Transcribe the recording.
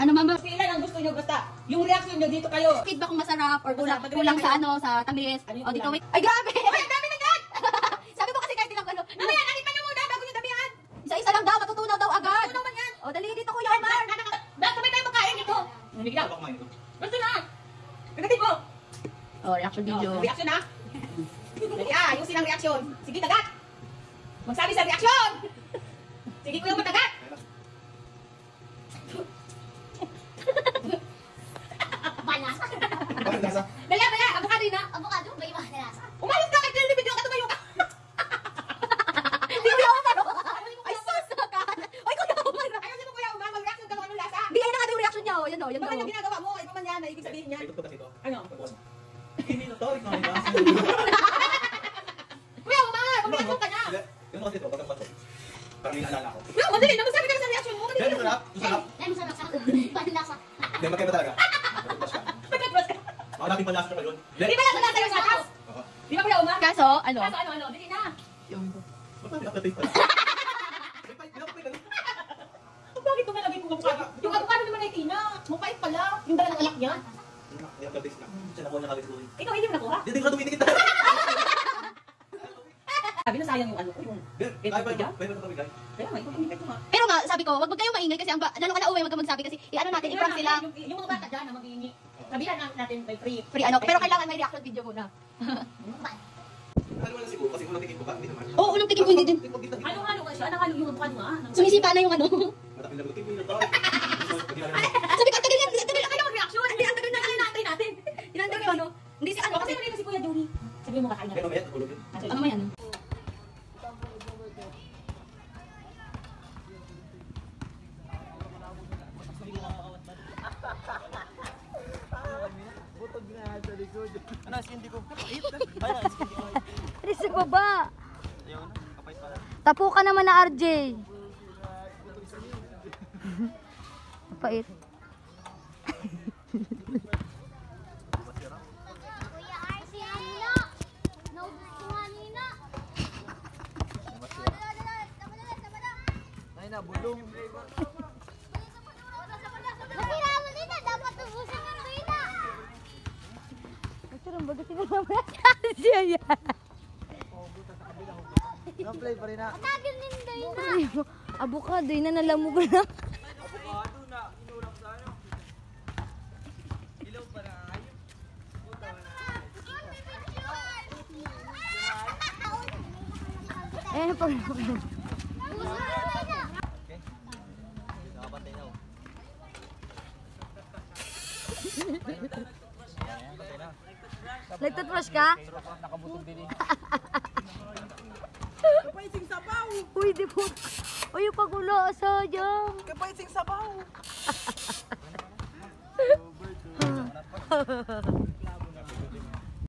Ano mama? Kasi ilan ang gusto nyo basta. Yung reaction nyo dito kayo. Feedback kung masarap or kulang sa ano, sa tamis. O dito wait. Ay grabe! Ay, ang dami na yan! Sabi mo kasi kahit ilang ano. Mamaya, nakita nyo muna bago nyo damihan. Isa-isa lang daw, matutunaw daw agad. Ano naman yan? O dali dito Kuya Omar. Bakit sabay tayo makain ito? Hindi daw. Gusto na. Pagdating mo. O, reaction video. Reaction na. Ayusin ang reaction. Sige, tagat. Magsabi sa reaction. Sige, kuya mo tagat. Lasa. Dala, avocado na. Avocado, may mga nalasa. Umayos ka, kahit nilibid yung katumayo ka. Hindi Kuya Omar. Ay sus ka. Ay Kuya Omar. Ayusin mo kuya, mag-reaction ka kung anong lasa. Bigay na nga daw yung reaction niya. O, yan daw, yan daw. Bakit yung ginagawa mo? Iba man yan, na ibig sabihin niya. Ito ko kasi ito. Ano? Hindi na to, ikaw na. Kuya, mag-reaction ka na. Yung kasi ito, pagkakas ito. Parang inaalala ko. Kuya, madali na. Magsabi ka na sa reaction mo. Dahil masarap, masarap. Dahil masarap sa panlasa. Dahil magkaiba talaga. Pagkatwas ka. Baka natin panlasa pa yun. Di ba lang lasa yung satas? Di ba kuya, Omar? Kaso, ano? Kaso ano? Dili na. Bakit aftertaste pala? Bakit tumalagay kong avocado? Yung avocado naman ay tina. Mukait pala. Yung dala ng anak niya. May aftertaste na. Siya nakuha niya kalit ulit. Ikaw, hindi mo nakuha. Hindi ka tumitikit na. Sabi na sayang yung ano. Yung Ay, ba ito pabigay? kaya nga, ikaw tumigay ko nga. Pero nga, sabi ko, wag kayong maingay kasi lalo ka na uwi, wag ka magsabi kasi i-ano natin, i-prank sila. Yung mga bata dyan na mag-iingi. Sabihan natin by free. Free ano, pero kailangan may reaction video muna. Ano na siguro? Kasi unang tingin ko ba? Hindi naman. Oo, unang tingin ko hindi din. Halo-halo ka siya. Halo yung avocado nga. Sumisipa na yung ano. Matapin lang tingin ko. Sabi ko, tagal yan, tagal yan. Kaya mag-reaction. Hindi, ang tagal na inaantay natin. Inaantay ko ano. Hindi si ano Kasi kasi. mali na si Kuya Johnny. Sabi mo kakain Pero na. may tulog yun. Ano man yan? Ano, hindi ko. Sa baba. Tapo ka naman na RJ. Pait. Kuya RC, Nina. Naubos ko nga, Nina. Ay na, bulong. Masira mo, Nina. Dapat ubusin ng Nina. Ito rin, bagatin mo naman. Siya yan. Play pa rin na. Atagin din Nina. Avocado, yun na nalamog na. Avocado na, inulang sa ano. Ilaw pa na ayun. Puta na. Pag... Nakapatay na. Nagtutbrush ka? Nakabutong din eh. Kapay sing sabaw. Uy, di po. Uy, yung pagulo sa dyan. Kapay sing sabaw.